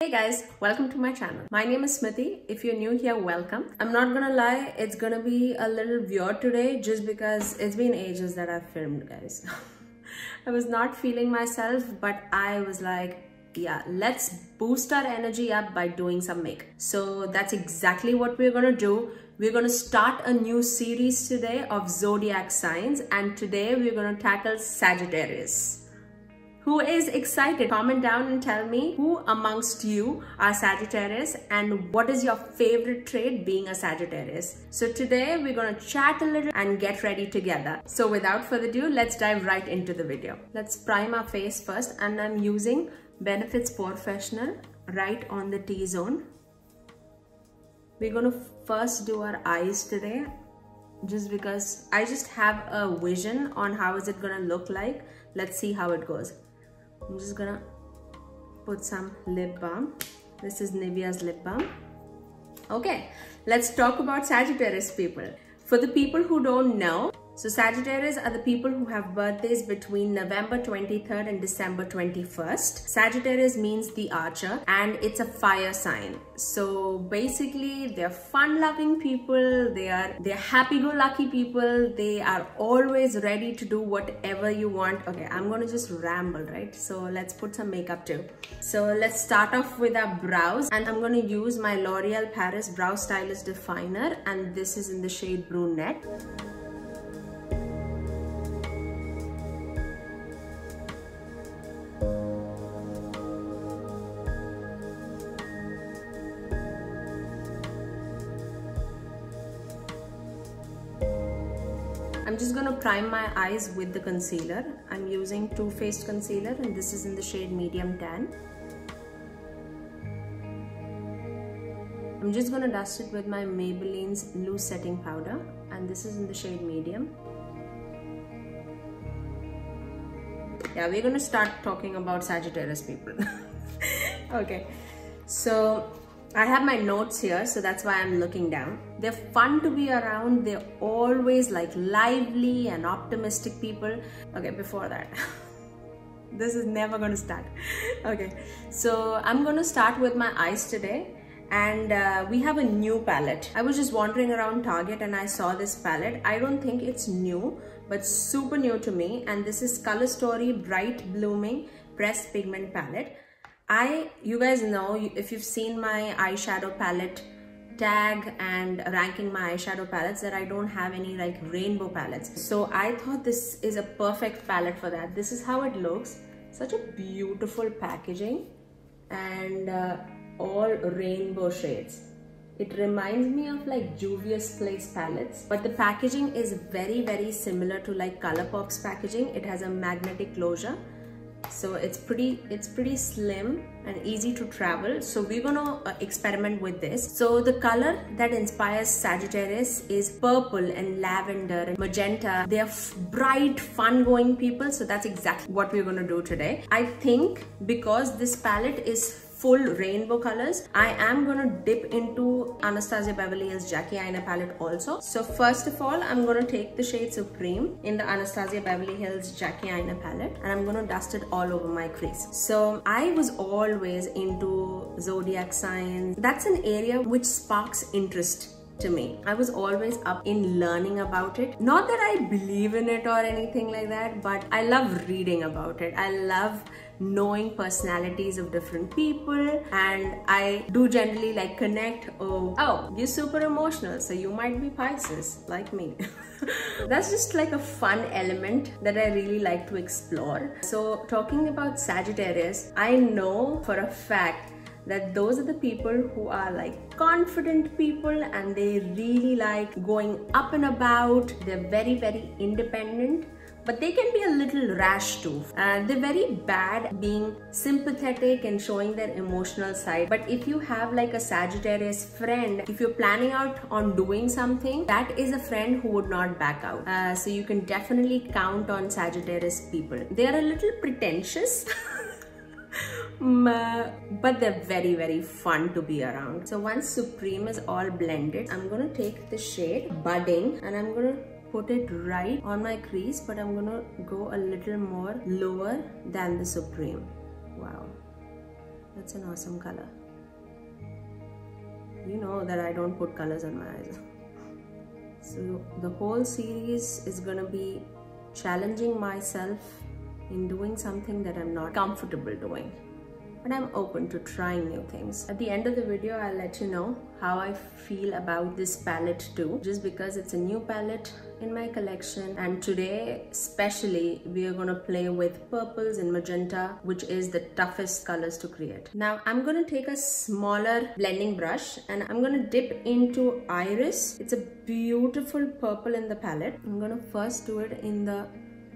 Hey guys, welcome to my channel. My name is Smriti. If you're new here, welcome. I'm not gonna lie, it's gonna be a little weird today just because it's been ages that I've filmed, guys. I was not feeling myself, but I was like, yeah, let's boost our energy up by doing some makeup. So that's exactly what we're gonna do. We're gonna start a new series today of zodiac signs, and today we're gonna tackle Sagittarius. Who is excited? Comment down and tell me who amongst you are Sagittarius and what is your favorite trait being a Sagittarius. So today we're gonna chat a little and get ready together. So without further ado, let's dive right into the video. Let's prime our face first, and I'm using Benefits Professional right on the T-zone. We're gonna first do our eyes today just because I just have a vision on how is it gonna look like. Let's see how it goes. I'm just gonna put some lip balm. This is Nivea's lip balm. Okay, let's talk about Sagittarius people. For the people who don't know, so Sagittarius are the people who have birthdays between November 23rd and December 21st. Sagittarius means the archer, and it's a fire sign. So basically, they're fun-loving people, they're happy-go-lucky people, they are always ready to do whatever you want. Okay, I'm gonna just ramble, right? So let's put some makeup too. So let's start off with our brows, and I'm gonna use my L'Oreal Paris Brow Stylist Definer, and this is in the shade Brunette. I'm just gonna prime my eyes with the concealer. I'm using Too Faced concealer, and this is in the shade Medium Tan. I'm just gonna dust it with my Maybelline's loose setting powder, and this is in the shade Medium. Yeah, we're gonna start talking about Sagittarius people. Okay, so I have my notes here, so that's why I'm looking down. They're fun to be around. They're always like lively and optimistic people. Okay, before that, this is never gonna start. Okay, so I'm gonna start with my eyes today. And we have a new palette. I was just wandering around Target and I saw this palette. I don't think it's new, but super new to me. And this is Color Story Bright Blooming Pressed Pigment Palette. You guys know, if you've seen my eyeshadow palette tag and ranking my eyeshadow palettes, that I don't have any like rainbow palettes. So I thought this is a perfect palette for that. This is how it looks. Such a beautiful packaging and all rainbow shades. It reminds me of like Juvia's Place palettes, but the packaging is very similar to like Colourpop's packaging. It has a magnetic closure. So it's pretty slim and easy to travel. So we're gonna experiment with this. So the color that inspires Sagittarius is purple and lavender and magenta. They are bright, fun-going people. So that's exactly what we're gonna do today. I think because this palette is full rainbow colors, I am gonna dip into Anastasia Beverly Hills Jackie Aina palette also. So first of all, I'm gonna take the shade Supreme in the Anastasia Beverly Hills Jackie Aina palette, and I'm gonna dust it all over my crease. So I was always into zodiac signs. That's an area which sparks interest to me. I was always up in learning about it. Not that I believe in it or anything like that, but I love reading about it. I love knowing personalities of different people, and I do generally like connect. Oh, you're super emotional, so you might be Pisces like me. That's just like a fun element that I really like to explore. So talking about Sagittarius, I know for a fact that those are the people who are like confident people, and they really like going up and about. They're very independent, but they can be a little rash too. They're very bad at being sympathetic and showing their emotional side. But if you have like a Sagittarius friend, if you're planning out on doing something, that is a friend who would not back out. So you can definitely count on Sagittarius people. They are a little pretentious. But they're very fun to be around. So once Supreme is all blended, I'm gonna take the shade Budding, and I'm gonna put it right on my crease, but I'm gonna go a little more lower than the Supreme. Wow. That's an awesome color. You know that I don't put colors on my eyes. So the whole series is gonna be challenging myself in doing something that I'm not comfortable doing. But I'm open to trying new things. At the end of the video, I'll let you know how I feel about this palette too, just because it's a new palette in my collection. And today, especially, we are gonna play with purples and magenta, which is the toughest colors to create. Now, I'm gonna take a smaller blending brush and I'm gonna dip into Iris. It's a beautiful purple in the palette. I'm gonna first do it in the,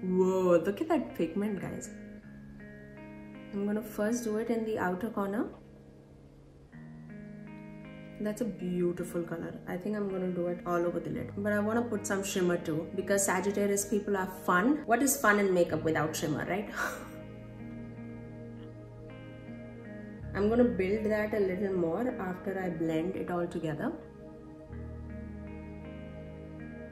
whoa, look at that pigment, guys. I'm gonna first do it in the outer corner. That's a beautiful color. I think I'm gonna do it all over the lid. But I wanna put some shimmer too, because Sagittarius people are fun. What is fun in makeup without shimmer, right? I'm gonna build that a little more after I blend it all together.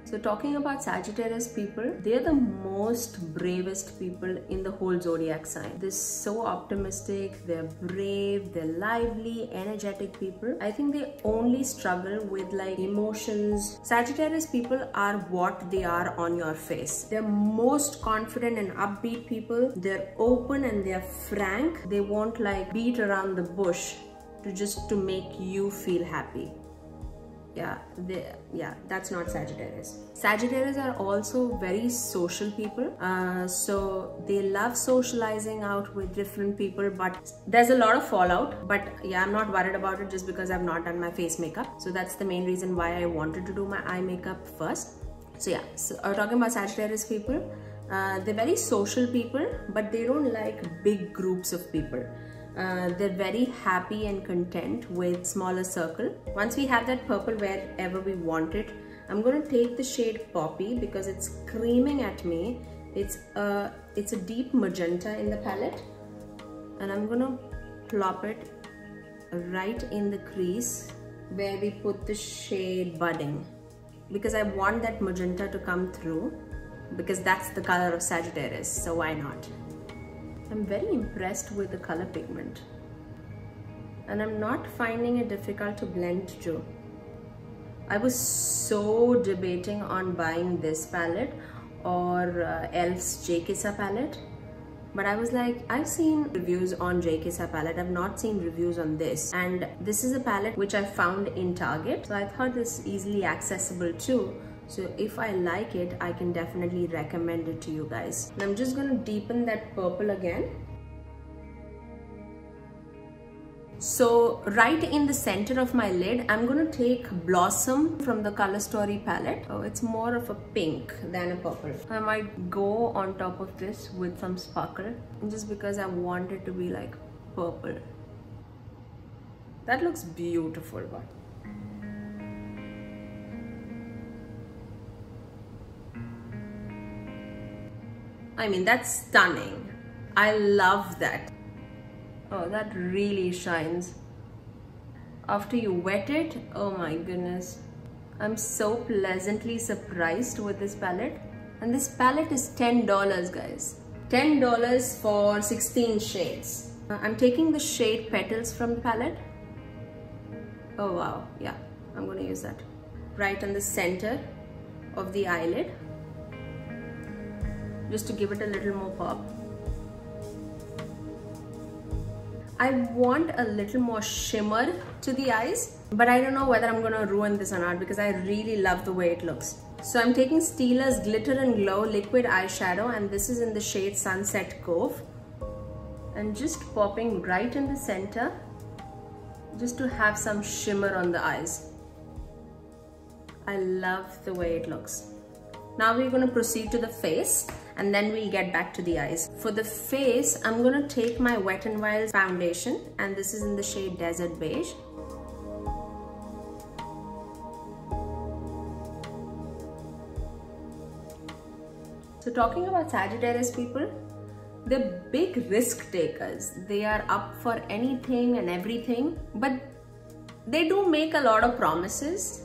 So talking about Sagittarius people, they're the most bravest people in the whole zodiac sign. They're so optimistic, they're brave, they're lively, energetic people. I think they only struggle with like emotions. Sagittarius people are what they are on your face. They're most confident and upbeat people. They're open and they're frank. They won't like beat around the bush to make you feel happy. Yeah, that's not Sagittarius. Sagittarius are also very social people. So they love socializing out with different people, but there's a lot of fallout. But yeah, I'm not worried about it just because I've not done my face makeup. So that's the main reason why I wanted to do my eye makeup first. So yeah, so talking about Sagittarius people, they're very social people, but they don't like big groups of people. They're very happy and content with smaller circle. Once we have that purple wherever we want it, I'm going to take the shade Poppy because it's screaming at me. It's a deep magenta in the palette, and I'm going to plop it right in the crease where we put the shade Budding, because I want that magenta to come through, because that's the color of Sagittarius, so why not? I'm very impressed with the color pigment, and I'm not finding it difficult to blend too. I was so debating on buying this palette or e.l.f.'s J.Kissa palette, but I was like, I've seen reviews on J.Kissa palette, I've not seen reviews on this, and this is a palette which I found in Target, so I thought this is easily accessible too. So if I like it, I can definitely recommend it to you guys. And I'm just going to deepen that purple again. So right in the center of my lid, I'm going to take Blossom from the Color Story palette. Oh, it's more of a pink than a purple. I might go on top of this with some sparkle, just because I want it to be like purple. That looks beautiful, but I mean, that's stunning. I love that. Oh, that really shines. After you wet it, oh my goodness. I'm so pleasantly surprised with this palette. And this palette is $10, guys. $10 for 16 shades. I'm taking the shade Petals from the palette. Oh wow, yeah, I'm gonna use that. Right in the center of the eyelid, just to give it a little more pop. I want a little more shimmer to the eyes, but I don't know whether I'm gonna ruin this or not, because I really love the way it looks. So I'm taking Stila's Glitter and Glow liquid eyeshadow, and this is in the shade Sunset Cove, and just popping right in the center, just to have some shimmer on the eyes. I love the way it looks. Now we're going to proceed to the face, and then we'll get back to the eyes. For the face, I'm going to take my Wet n Wild foundation, and this is in the shade Desert Beige. So talking about Sagittarius people, they're big risk takers. They are up for anything and everything, but they do make a lot of promises.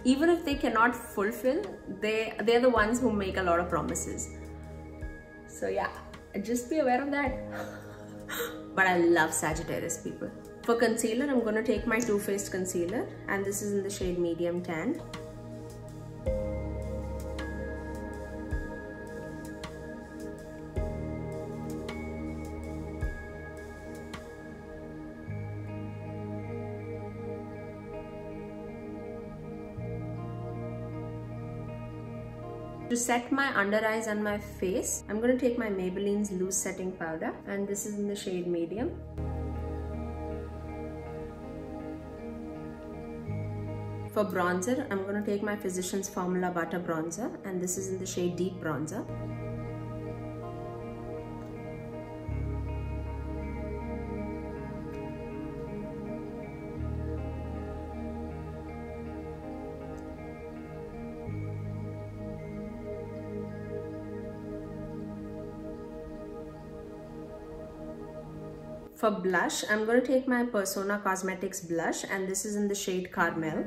Even if they cannot fulfill, they're the ones who make a lot of promises. So yeah, just be aware of that. but I love Sagittarius people. For concealer, I'm going to take my Too Faced concealer, and this is in the shade Medium Tan. To set my under eyes and my face, I'm going to take my Maybelline's loose setting powder, and this is in the shade Medium. For bronzer, I'm going to take my Physicians Formula Butter Bronzer, and this is in the shade Deep Bronzer. For blush, I'm going to take my Persona Cosmetics blush, and this is in the shade Caramel.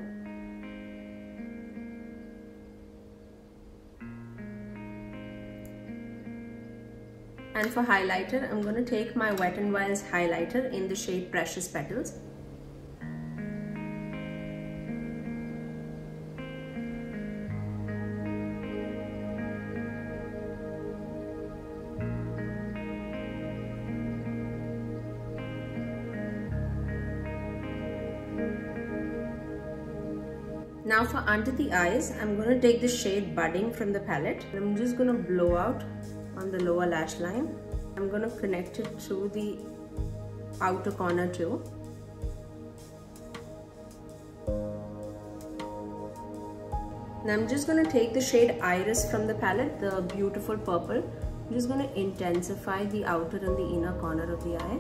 And for highlighter, I'm going to take my Wet n Wild's highlighter in the shade Precious Petals. Now for under the eyes, I'm going to take the shade Budding from the palette. I'm just going to blow out on the lower lash line. I'm going to connect it to the outer corner too. Now I'm just going to take the shade Iris from the palette, the beautiful purple. I'm just going to intensify the outer and the inner corner of the eye,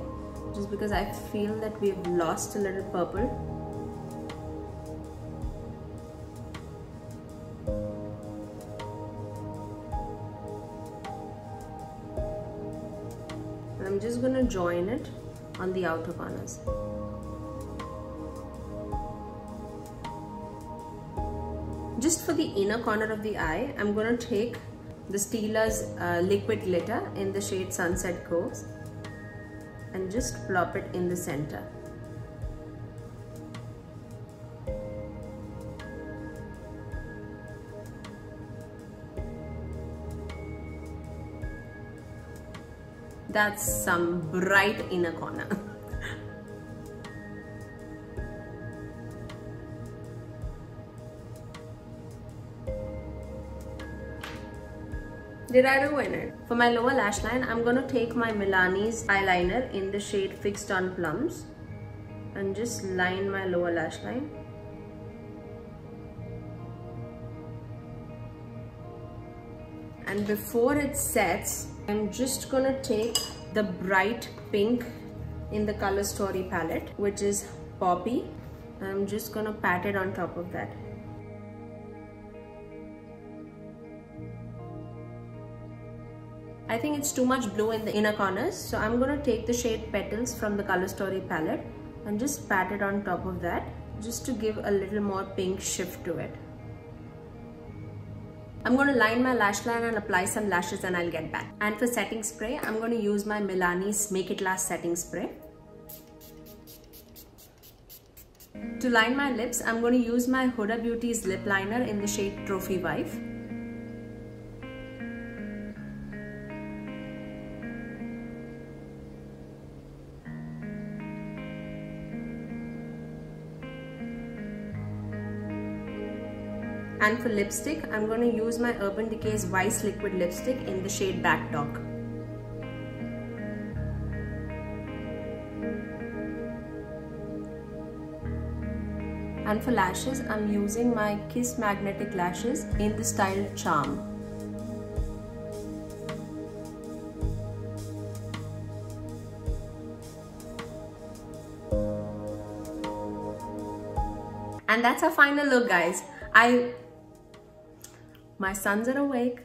just because I feel that we've lost a little purple. I'm just going to join it on the outer corners. Just for the inner corner of the eye, I'm going to take the Stila's liquid glitter in the shade Sunset Coves and just plop it in the center. That's some bright inner corner. Did I ruin it? For my lower lash line, I'm going to take my Milani's eyeliner in the shade Fixed on Plums and just line my lower lash line. And before it sets, I'm just gonna take the bright pink in the Color Story palette, which is Poppy. I'm just gonna pat it on top of that. I think it's too much blue in the inner corners, so I'm gonna take the shade Petals from the Color Story palette and just pat it on top of that, just to give a little more pink shift to it. I'm going to line my lash line and apply some lashes, and I'll get back. And for setting spray, I'm going to use my Milani's Make It Last setting spray. To line my lips, I'm going to use my Huda Beauty's lip liner in the shade Trophy Wife. And for lipstick, I'm going to use my Urban Decay's Vice Liquid Lipstick in the shade Back Dog. And for lashes, I'm using my Kiss Magnetic Lashes in the style Charm. And that's our final look, guys. My sons are awake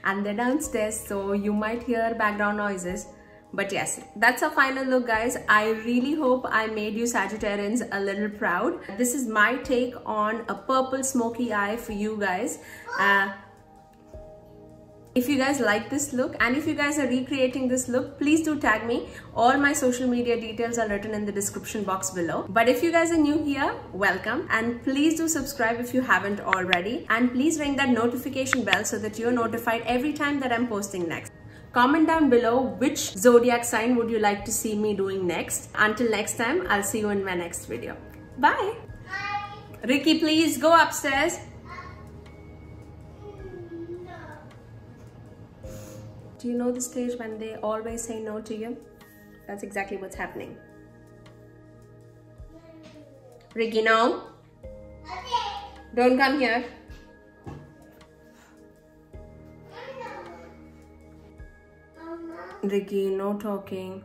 and they're downstairs, so you might hear background noises. But yes, that's our final look, guys. I really hope I made you Sagittarians a little proud. This is my take on a purple smoky eye for you guys. If you guys like this look and if you guys are recreating this look, please do tag me. All my social media details are written in the description box below. But if you guys are new here, welcome, and please do subscribe if you haven't already, and please ring that notification bell so that you're notified every time that I'm posting next. Comment down below which zodiac sign would you like to see me doing next. Until next time, I'll see you in my next video. Bye. Bye. Ricky, please go upstairs. Do you know the stage when they always say no to you? That's exactly what's happening. Ricky, no. Don't come here. Ricky, no talking.